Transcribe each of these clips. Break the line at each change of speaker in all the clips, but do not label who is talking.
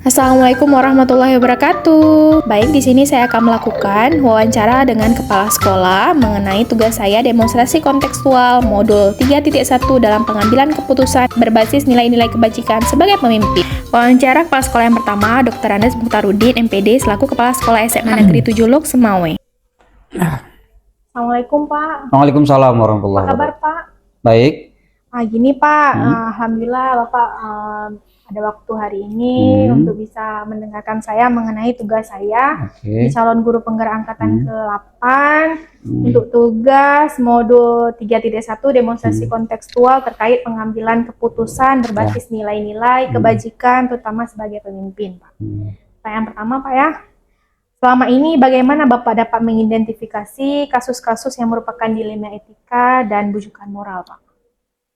Assalamualaikum warahmatullahi wabarakatuh. Baik, di sini saya akan melakukan wawancara dengan kepala sekolah mengenai tugas saya demonstrasi kontekstual modul 3.1 dalam pengambilan keputusan berbasis nilai-nilai kebajikan sebagai pemimpin. Wawancara kepala sekolah yang pertama, Dr. Andes Mukhtarudin, MPD, selaku Kepala Sekolah SMA Negeri 7 Luk, Semawe. Assalamualaikum, Pak.
Waalaikumsalam warahmatullahi
Apa kabar,
wabarakatuh.
Pak?
Baik.
Gini, Pak. Alhamdulillah Bapak ada waktu hari ini untuk bisa mendengarkan saya mengenai tugas saya di calon guru penggerak angkatan ke-8 untuk tugas modul 3.1 demonstrasi kontekstual terkait pengambilan keputusan berbasis nilai-nilai kebajikan terutama sebagai pemimpin, Pak. Pertanyaan pertama, Pak, ya. Selama ini bagaimana Bapak dapat mengidentifikasi kasus-kasus yang merupakan dilema etika dan bujukan moral, Pak?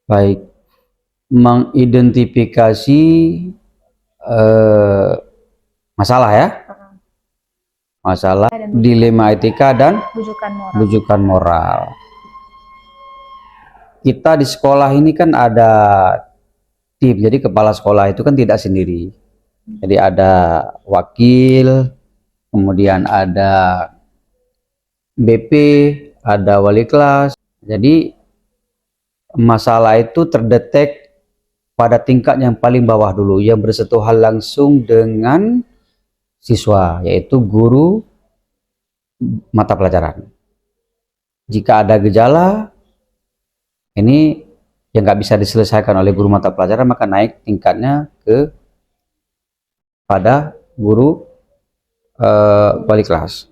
Baik. Mengidentifikasi masalah ya, masalah dilema etika dan bujukan moral. Kita di sekolah ini kan ada tim, jadi kepala sekolah itu kan tidak sendiri. Jadi ada wakil, kemudian ada BP, ada wali kelas. Jadi masalah itu terdetek pada tingkat yang paling bawah dulu, yang bersentuhan langsung dengan siswa, yaitu guru mata pelajaran. Jika ada gejala ini yang nggak bisa diselesaikan oleh guru mata pelajaran, maka naik tingkatnya ke pada guru wali kelas.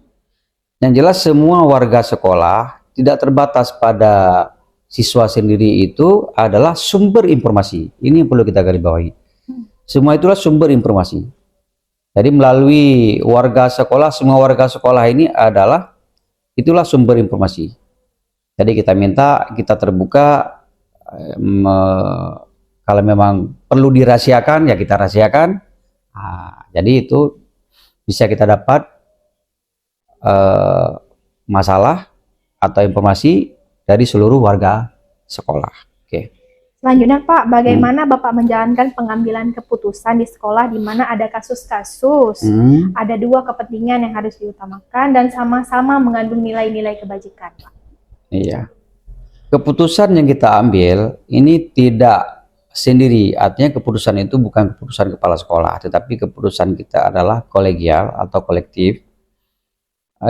Yang jelas semua warga sekolah, tidak terbatas pada siswa sendiri, itu adalah sumber informasi. Ini yang perlu kita garis bawahi. Semua itulah sumber informasi. Jadi melalui warga sekolah, semua warga sekolah ini itulah sumber informasi. Jadi kita minta, kita terbuka, kalau memang perlu dirahasiakan, ya kita rahasiakan. Jadi itu bisa kita dapat masalah atau informasi dari seluruh warga sekolah. Oke.
Selanjutnya, Pak, bagaimana Bapak menjalankan pengambilan keputusan di sekolah di mana ada kasus-kasus, ada dua kepentingan yang harus diutamakan dan sama-sama mengandung nilai-nilai kebajikan, Pak?
Iya. Keputusan yang kita ambil ini tidak sendiri, artinya keputusan itu bukan keputusan kepala sekolah, tetapi keputusan kita adalah kolegial atau kolektif,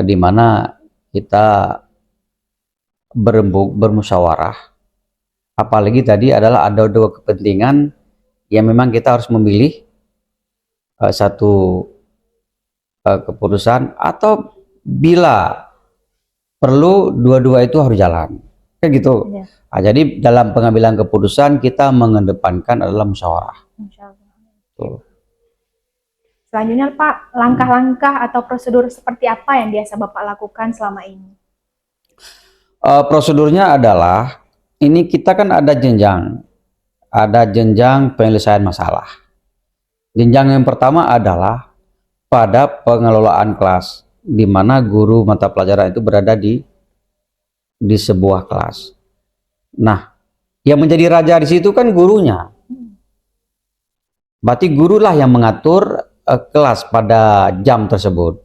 di mana kita bermusyawarah. Apalagi tadi adalah ada dua kepentingan yang memang kita harus memilih satu keputusan, atau bila perlu dua-dua itu harus jalan, kayak gitu. Jadi dalam pengambilan keputusan kita mengedepankan adalah musyawarah.
Selanjutnya, Pak, langkah-langkah atau prosedur seperti apa yang biasa Bapak lakukan selama ini?
Prosedurnya adalah, ini kita kan ada jenjang penyelesaian masalah. Jenjang yang pertama adalah pada pengelolaan kelas, di mana guru mata pelajaran itu berada di sebuah kelas. Nah, yang menjadi raja di situ kan gurunya. Berarti gurulah yang mengatur kelas pada jam tersebut.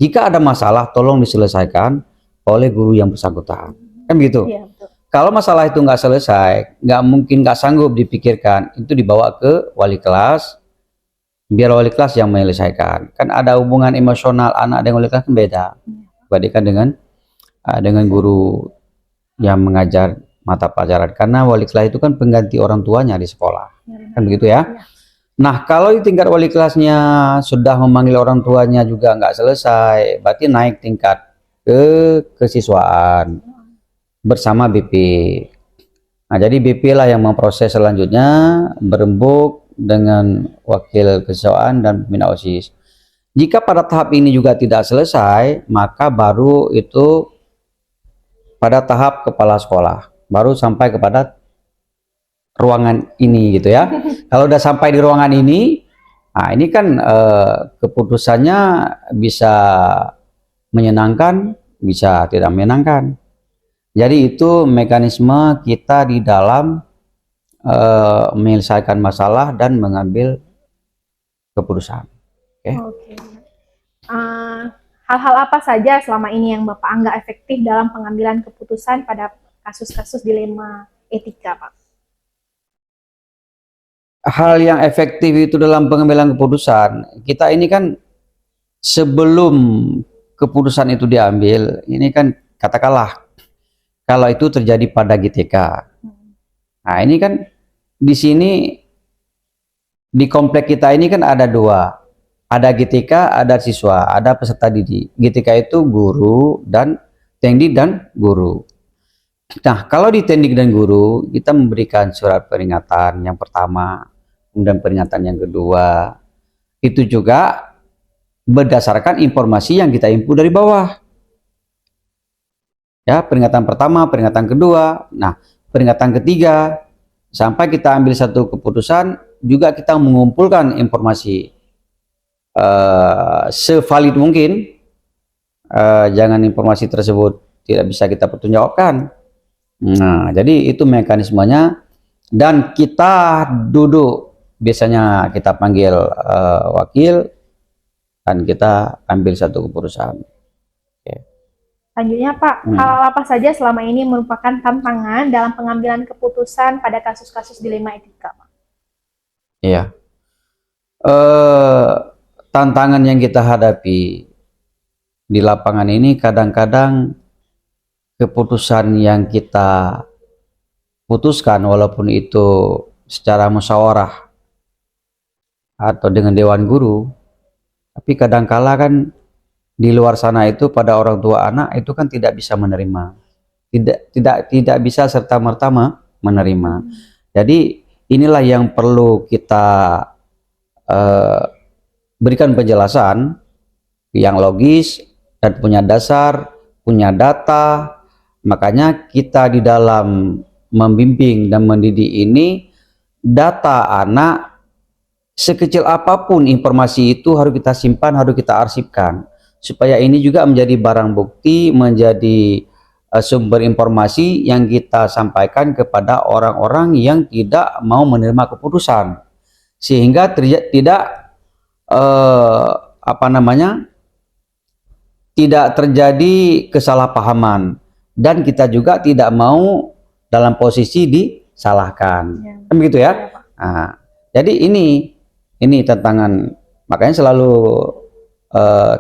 Jika ada masalah, tolong diselesaikan oleh guru yang bersangkutan, kan begitu.
Iya, betul.
Kalau masalah itu nggak selesai, nggak sanggup dipikirkan, itu dibawa ke wali kelas, biar wali kelas yang menyelesaikan. Kan ada hubungan emosional anak dengan wali kelas kan beda, dibandingkan dengan guru yang mengajar mata pelajaran, karena wali kelas itu kan pengganti orang tuanya di sekolah, kan begitu ya. Nah, kalau di tingkat wali kelasnya sudah memanggil orang tuanya juga nggak selesai, berarti naik tingkat ke kesiswaan bersama BP. Nah, jadi BP lah yang memproses selanjutnya, berembuk dengan wakil kesiswaan dan pembina OSIS. Jika pada tahap ini juga tidak selesai, maka baru itu pada tahap kepala sekolah, baru sampai kepada ruangan ini gitu ya. Kalau udah sampai di ruangan ini, nah ini kan keputusannya bisa menyenangkan, bisa tidak menyenangkan. Jadi itu mekanisme kita di dalam menyelesaikan masalah dan mengambil keputusan.
Oke. Hal-hal apa saja selama ini yang Bapak anggap efektif dalam pengambilan keputusan pada kasus-kasus dilema etika, Pak?
Hal yang efektif itu dalam pengambilan keputusan, kita ini kan sebelum keputusan itu diambil, ini kan katakanlah kalau itu terjadi pada GTK. Nah, ini kan di sini di komplek kita ini kan ada dua. Ada GTK, ada siswa, ada peserta didik. GTK itu guru dan tendik dan guru. Nah, kalau di tendik dan guru, kita memberikan surat peringatan yang pertama, kemudian peringatan yang kedua. Itu juga berdasarkan informasi yang kita input dari bawah. Ya, peringatan pertama, peringatan kedua, nah, peringatan ketiga, sampai kita ambil satu keputusan, juga kita mengumpulkan informasi sevalid mungkin, jangan informasi tersebut tidak bisa kita pertanggungjawabkan. Nah, jadi itu mekanismenya, dan kita duduk, biasanya kita panggil wakil dan kita ambil satu keputusan.
Selanjutnya Pak, hal apa saja selama ini merupakan tantangan dalam pengambilan keputusan pada kasus-kasus dilema etika, Pak?
Iya. Tantangan yang kita hadapi di lapangan ini, kadang-kadang keputusan yang kita putuskan walaupun itu secara musyawarah atau dengan dewan guru, tapi kadang-kala kan di luar sana itu pada orang tua anak itu kan tidak bisa menerima, tidak bisa serta-merta menerima. Jadi inilah yang perlu kita berikan penjelasan yang logis dan punya dasar, punya data. Makanya kita di dalam membimbing dan mendidik ini, data anak sekecil apapun informasi itu harus kita simpan, harus kita arsipkan, supaya ini juga menjadi barang bukti, menjadi sumber informasi yang kita sampaikan kepada orang-orang yang tidak mau menerima keputusan, sehingga tidak tidak terjadi kesalahpahaman, dan kita juga tidak mau dalam posisi disalahkan, kan begitu ya? Nah, jadi ini tantangan. Makanya selalu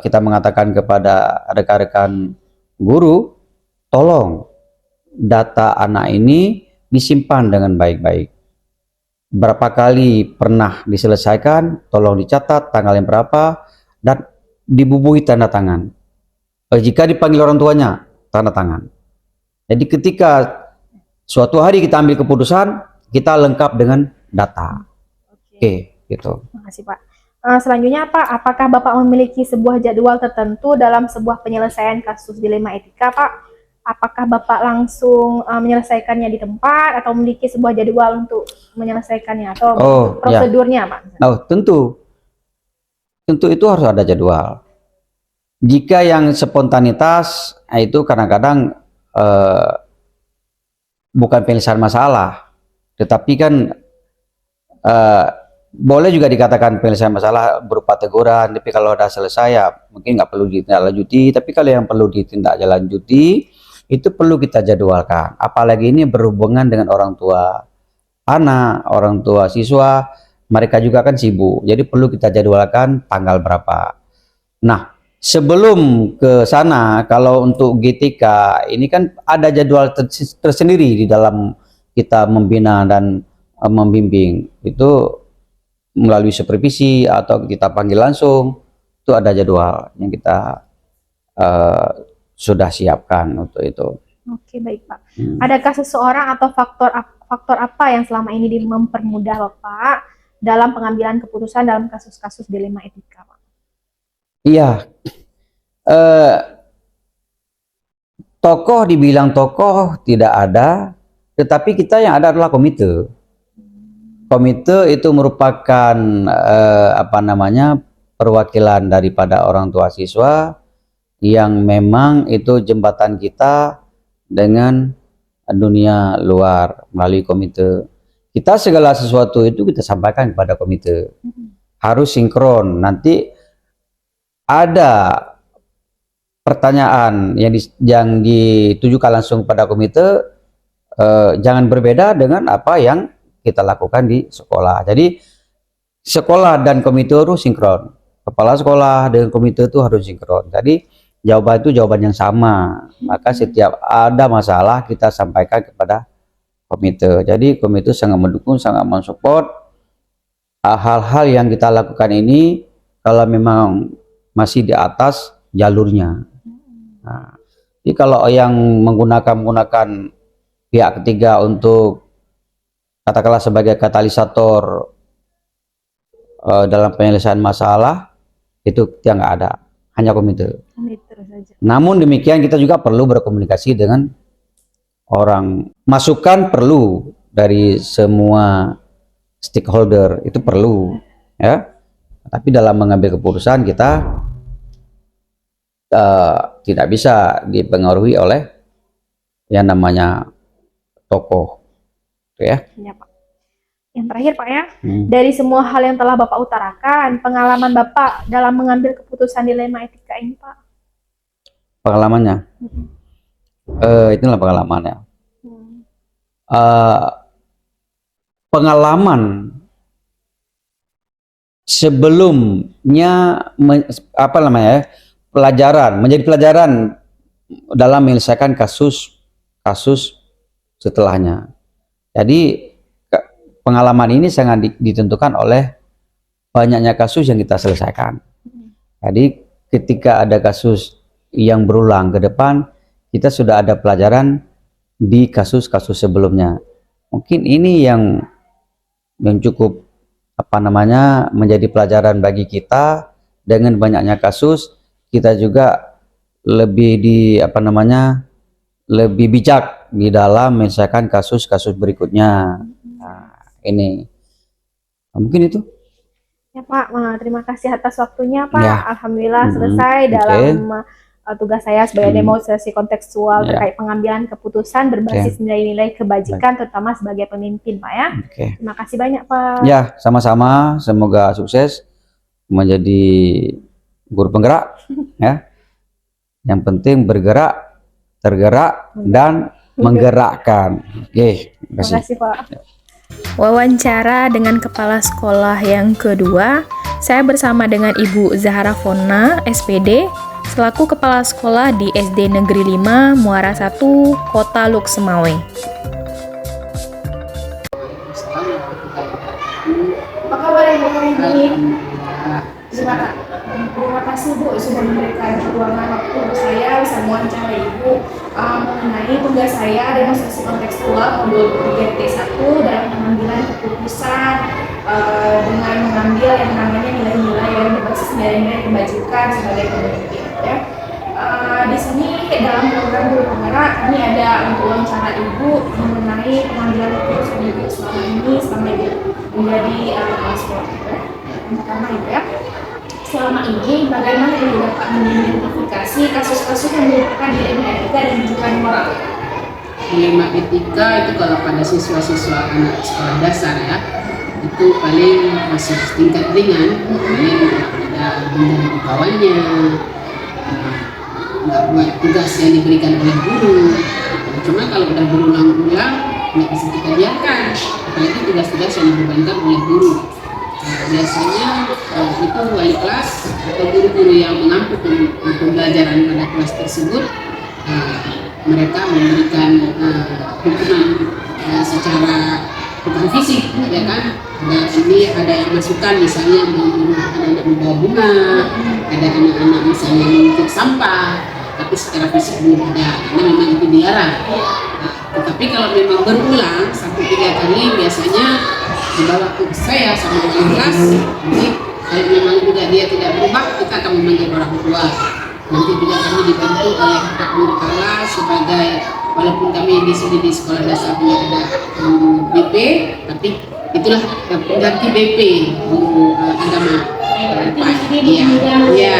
kita mengatakan kepada rekan-rekan guru, tolong data anak ini disimpan dengan baik-baik. Berapa kali pernah diselesaikan, tolong dicatat tanggal yang berapa, dan dibubuhi tanda tangan. Jika dipanggil orang tuanya, tanda tangan. Jadi ketika suatu hari kita ambil keputusan, kita lengkap dengan data. Oke, gitu.
Terima kasih Pak. Selanjutnya Pak, apakah Bapak memiliki sebuah jadwal tertentu dalam sebuah penyelesaian kasus dilema etika, Pak? Apakah Bapak langsung menyelesaikannya di tempat atau memiliki sebuah jadwal untuk menyelesaikannya atau prosedurnya, ya, Pak?
Oh, tentu itu harus ada jadwal. Jika yang spontanitas itu kadang-kadang bukan penyelesaian masalah, tetapi kan boleh juga dikatakan penyelesaian masalah berupa teguran. Tapi kalau sudah selesai ya mungkin nggak perlu ditindaklanjuti. Tapi kalau yang perlu ditindaklanjuti itu perlu kita jadwalkan. Apalagi ini berhubungan dengan orang tua anak, orang tua siswa, mereka juga kan sibuk. Jadi perlu kita jadwalkan tanggal berapa. Nah, sebelum ke sana, kalau untuk GTK ini kan ada jadwal tersendiri di dalam kita membina dan membimbing. Itu melalui supervisi atau kita panggil langsung, itu ada jadwal yang kita sudah siapkan untuk itu.
Oke, baik Pak. Adakah seseorang atau faktor apa yang selama ini mempermudah Bapak dalam pengambilan keputusan dalam kasus-kasus dilema etika, Pak?
Iya, tokoh dibilang tokoh tidak ada, tetapi kita yang ada adalah komite. Komite itu merupakan perwakilan daripada orang tua siswa yang memang itu jembatan kita dengan dunia luar melalui komite. Kita segala sesuatu itu kita sampaikan kepada komite. Harus sinkron. Nanti ada pertanyaan yang ditujukan langsung pada komite, jangan berbeda dengan apa yang kita lakukan di sekolah. Jadi sekolah dan komite harus sinkron. Kepala sekolah dengan komite itu harus sinkron. Jadi jawaban itu jawaban yang sama. Maka setiap ada masalah kita sampaikan kepada komite. Jadi komite sangat mendukung, sangat mensupport hal-hal yang kita lakukan ini kalau memang masih di atas jalurnya. Nah, jadi kalau yang menggunakan pihak ketiga untuk katakanlah sebagai katalisator dalam penyelesaian masalah, itu yang nggak ada, hanya komite. Namun demikian kita juga perlu berkomunikasi dengan orang, masukan perlu dari semua stakeholder, itu perlu ya. Tapi dalam mengambil keputusan kita tidak bisa dipengaruhi oleh yang namanya tokoh, ya.
Ya, Pak. Yang terakhir, Pak ya, dari semua hal yang telah Bapak utarakan, pengalaman Bapak dalam mengambil keputusan dilema etika ini, Pak?
Pengalamannya, itulah pengalamannya. Pengalaman sebelumnya menjadi pelajaran dalam menyelesaikan kasus setelahnya. Jadi pengalaman ini sangat ditentukan oleh banyaknya kasus yang kita selesaikan. Jadi ketika ada kasus yang berulang ke depan, kita sudah ada pelajaran di kasus-kasus sebelumnya. Mungkin ini yang cukup menjadi pelajaran bagi kita. Dengan banyaknya kasus, kita juga lebih lebih bijak di dalam menyelesaikan kasus-kasus berikutnya. Nah, ini mungkin itu.
Ya Pak, terima kasih atas waktunya Pak.
Ya.
Alhamdulillah selesai dalam tugas saya sebagai demonstrasi kontekstual terkait pengambilan keputusan berbasis nilai-nilai kebajikan, terutama sebagai pemimpin, Pak ya. Terima kasih banyak, Pak.
Ya, sama-sama. Semoga sukses menjadi guru penggerak, ya. Yang penting bergerak, tergerak, dan menggerakkan. Oke,
terima kasih, Pak. Wawancara dengan kepala sekolah yang kedua, saya bersama dengan Ibu Zahra Fona, SPD, selaku Kepala Sekolah di SD Negeri 5, Muara 1, Kota Luksemawe. Apa kabar Ibu hari ini? Gimana? Terima kasih Bu sudah memberikan ruangan waktu untuk saya bisa mewawancara Ibu mengenai tugas saya demonstrasi kontekstual modul 3T1 dalam pengambilan keputusan dengan mengambil yang namanya nilai-nilai yang berbasis nilai-nilai kebajikan sebagai pemimpin. Ya. Di sini dalam program guru penggerak ini ada untuk wawancara Ibu mengenai pengambilan keputusan Ibu selama ini menjadi kepala sekolah. Yang pertama Ibu ya. Selama ini bagaimana Ibu dapat mengidentifikasi kasus-kasus yang merupakan dilema etika dan juga moral?
Dilema etika itu kalau pada siswa-siswa anak sekolah dasar ya, itu paling masih tingkat ringan, paling ada benda di bawahnya, nggak buat tugas yang diberikan oleh guru. Cuma kalau udah berulang-ulang nggak bisa kita biarkan, apalagi tugas-tugas yang dibebankan oleh guru. Biasanya itu wali kelas atau guru-guru yang mengampu pembelajaran pada kelas tersebut, mereka memberikan hukuman secara bukan fisik, ya kan? Ada yang masukan misalnya anak-anak membawa bunga, ada anak-anak misalnya menutup sampah, tapi secara fisik belum ada, karena memang itu dilarang. Tetapi kalau memang berulang 1-3 kali, biasanya dibawa ke saya sama wali kelas. Jadi kalau memang juga dia tidak berubah, kita akan memanggil orang tua. Nanti juga kami dibantu oleh Pak Nurkala sebagai, walaupun kami di sini di sekolah dasarnya ada BP, tapi itulah pengganti BP guru agama. Iya.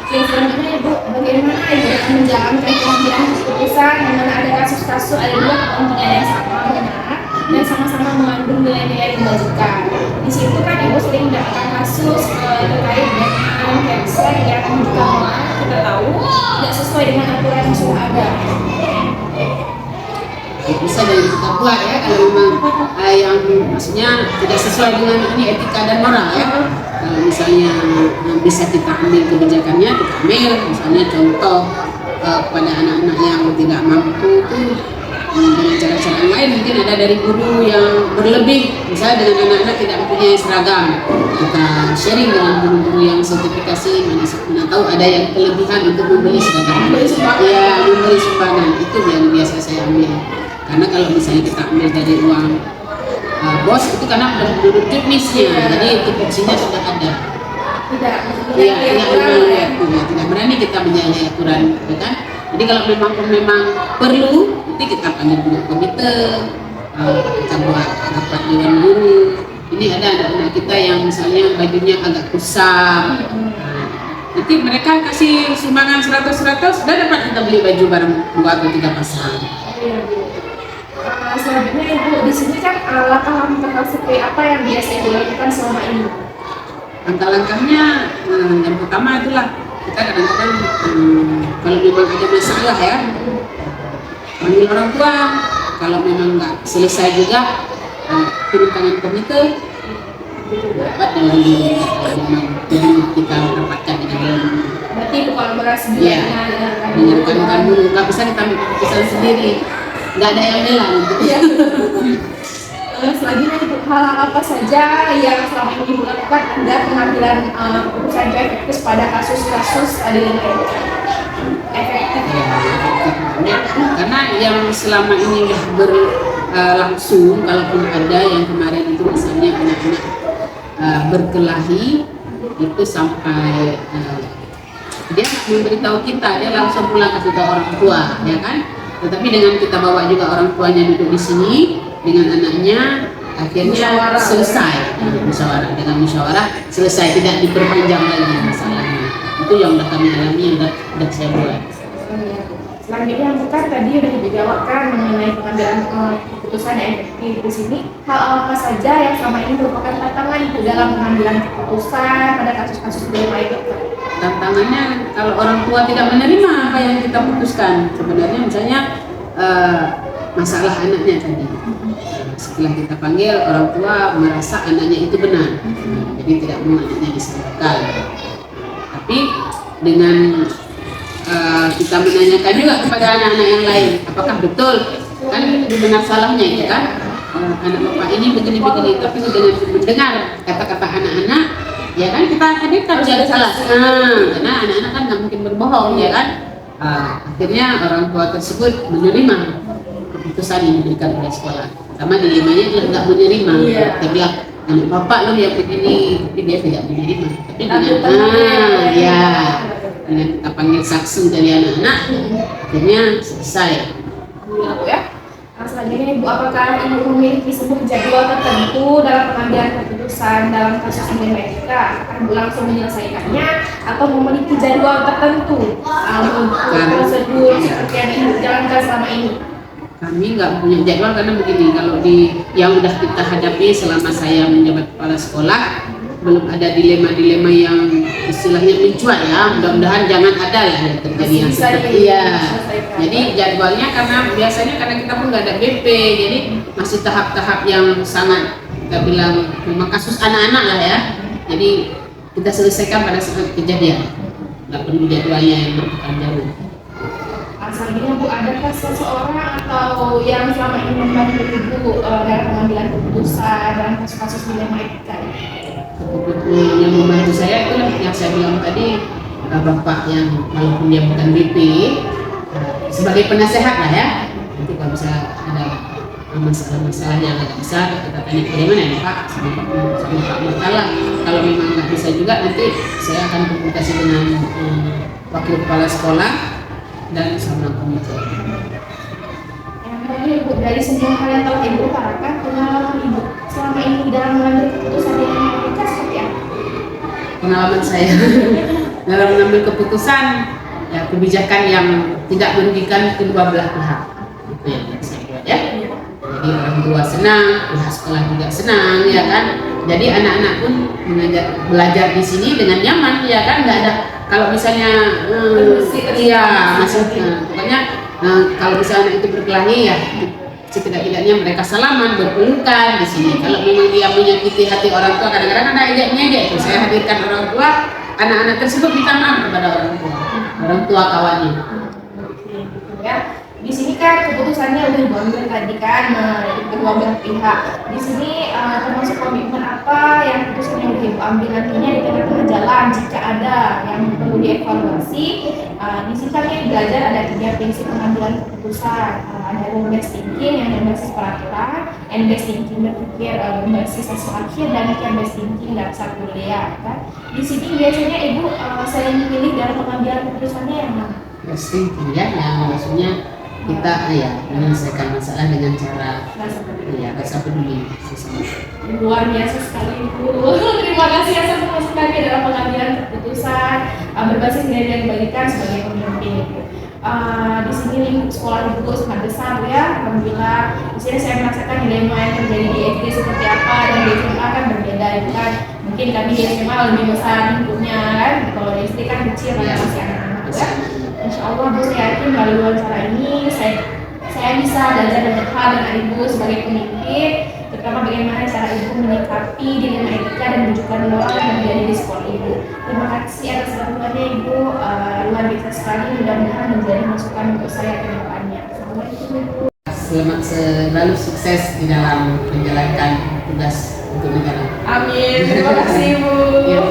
Oke, selanjutnya Ibu, bagaimana Ibu akan menjalankan pengambilan keputusan di mana ada kasus-kasus, ada dua kepentingan yang sama benar dan sama-sama mengandung nilai-nilai kebajikan. Di situ kan Ibu sering mendapatkan kasus terkait dengan dosen yang jika memang kita tahu tidak sesuai dengan aturan yang sudah ada.
Bisa dari kita buat ya, kalau memang yang maksudnya tidak sesuai dengan ini etika dan moral ya. Kalau misalnya bisa kita ambil kebijakannya, kita ambil misalnya contoh kepada anak-anak yang tidak mampu itu dengan cara-cara yang lain. Mungkin ada dari guru yang berlebih, misalnya dengan anak-anak tidak mempunyai seragam, kita sharing dengan guru-guru yang sertifikasi, mana tahu ada yang kelebihan untuk membeli seragam, ya memberi sumbangan, itu yang biasa saya ambil. Karena kalau misalnya kita ambil dari uang bos itu karena sudah menurut juknisnya, jadi itu fungsinya sudah ada. Tidak berani kita menyalahi aturan, ya kan? Jadi kalau memang perlu, nanti kita panggil dulu komite, kita buat rapat dewan guru. Ini ada anak-anak kita yang misalnya bajunya agak kusam, nanti mereka kasih sumbangan 100, sudah dapat kita beli baju bareng 2 atau 3 pasang.
Selanjutnya Ibu, di sini kan langkah-langkah seperti apa yang biasa Ibu lakukan selama ini?
Langkah-langkahnya yang pertama itulah kita kadang-kadang kalau memang ada masalah ya, panggil orang tua. Kalau memang nggak selesai juga turun tangan komite, dapat dari kita rapatkan dengan.
Berarti itu kolaborasi
ya, dengan dulu, nggak bisa kita keputusan sendiri, nggak ada yang bilang.
Selanjutnya untuk hal apa saja yang selama ini Ibu lakukan agar pengambilan keputusan itu efektif pada kasus-kasus dilema etika? Efektif.
Karena yang selama ini berlangsung, kalaupun ada yang kemarin itu misalnya anak-anak berkelahi itu sampai dia memberitahu kita, dia langsung pulang kasih tahu orang tua, ya kan? Tetapi dengan kita bawa juga orang tuanya duduk di sini dengan anaknya, akhirnya selesai musyawarah, dengan musyawarah selesai, tidak diperpanjang lagi masalahnya. Itu yang sudah kami alami, yang sudah saya buat.
Selanjutnya bukan tadi sudah dijawabkan mengenai pengambilan keputusan yang efektif di sini. Hal apa saja yang selama ini merupakan tantangan itu dalam pengambilan keputusan pada kasus-kasus dilema etika?
Tantangannya kalau orang tua tidak menerima apa yang kita putuskan. Sebenarnya misalnya masalah anaknya tadi, setelah kita panggil orang tua merasa anaknya itu benar, jadi tidak mau anaknya disalahkan. Tapi dengan kita menanyakan juga kepada anak-anak yang lain, apakah betul kan benar salahnya itu kan, anak bapak ini begini-begini, tapi dengan mendengar kata-kata anak-anak, ya kan kita hadirkan jadi salah. Karena anak-anak kan nggak mungkin berbohong, ya kan. Akhirnya orang tua tersebut menerima keputusan yang diberikan oleh sekolah. Sama dilemanya juga nggak menerima. Dia bilang anak bapak loh yang begini, tapi dia tidak menerima. Tapi dengan dengan kita panggil saksi dari anak-anak, akhirnya selesai.
Ya. Selanjutnya Ibu, apakah Ibu memiliki sebuah jadwal tertentu dalam pengambilan keputusan dalam kasus dilema etika? Apakah Ibu langsung menyelesaikannya atau memiliki jadwal tertentu untuk prosedur seperti yang Ibu jalankan selama ini?
Kami nggak punya jadwal karena begini, kalau yang udah kita hadapi selama saya menjabat kepala sekolah, belum ada dilema-dilema yang istilahnya mencuat ya. Mudah-mudahan jangan ada lah yang terjadi yang seperti Jadi jadwalnya karena biasanya karena kita pun nggak ada BP, jadi masih tahap-tahap yang sangat kita bilang memang kasus anak-anak lah ya. Jadi kita selesaikan pada saat kejadian, nggak perlu jadwalnya yang berpanjang.
Selanjutnya Bu, adakah seseorang atau yang selama ini membantu Ibu dalam pengambilan keputusan dalam kasus-kasus dilema etika?
Yang membantu saya itulah yang saya bilang tadi, bapak yang walaupun dia bukan BP, sebagai penasehat lah ya. Nanti kalau bisa ada masalah-masalah yang agak besar, kita tanya bagaimana ya Pak, sama Pak Murtala. Kalau memang nggak bisa juga, nanti saya akan komunikasi dengan wakil kepala sekolah dan sama komite.
Yang terakhir Ibu, dari semua hal yang telah Ibu utarakan, pengalaman Ibu selama ini dalam mengambil keputusan dilema etika seperti apa?
Pengalaman saya dalam mengambil keputusan, ya kebijakan yang tidak merugikan kedua belah pihak, itu yang saya buat ya. Jadi orang tua senang, pihak sekolah juga senang, ya kan. Jadi anak-anak pun belajar di sini dengan nyaman, ya kan. Nggak ada kalau misalnya iya masih pokoknya kalau misalnya itu berkelahi ya setidak-tidaknya mereka salaman berpelukan di sini. Kalau memang dia menyakiti hati orang tua, kadang-kadang ada ejek-ejek itu saya hadirkan orang tua, anak-anak tersebut minta maaf kepada orang tua kawannya.
Ya. Di sini kan keputusannya udah diambil tadi kan kedua belah pihak. Di sini termasuk komitmen apa yang keputusan yang udah ibu ambil nantinya di tengah-tengah jalan jika ada yang perlu dievaluasi. Di sini kami belajar ada 3 prinsip pengambilan keputusan. Ada rule-based thinking yang berbasis peraturan, and-based thinking berpikir berbasis hasil akhir, dan care-based thinking dasar kuliah. Kan? Di sini biasanya ibu sering memilih dalam pengambilan keputusannya yang mana?
Basing ya, yang maksudnya kita menyelesaikan masalah dengan cara rasa peduli sesama.
Luar biasa sekali Bu. Terima kasih atas masukannya dalam pengambilan keputusan berbasis nilai yang dibagikan sebagai pemimpin. Di sini lingkup sekolah ibu sangat besar ya, alhamdulillah. Di sini saya merasakan dilema yang terjadi di SD seperti apa dan di SMA kan berbeda itu kan. Mungkin kami di SMA lebih besar lingkupnya kan, kalau di SD kan kecil kan masih anak-anak ya. Insya Allah Bu, saya yakin melalui wawancara ini saya bisa belajar banyak hal dengan Ibu sebagai pemimpin, terutama bagaimana cara Ibu menyikapi dilema etika dan menunjukkan orang yang terjadi di sekolah Ibu. Terima kasih atas bantuannya Ibu, luar biasa sekali, mudah-mudahan menjadi masukan untuk saya ke depannya. Assalamualaikum Ibu.
Selalu sukses di dalam menjalankan tugas untuk negara.
Amin, terima kasih Ibu.
Ya.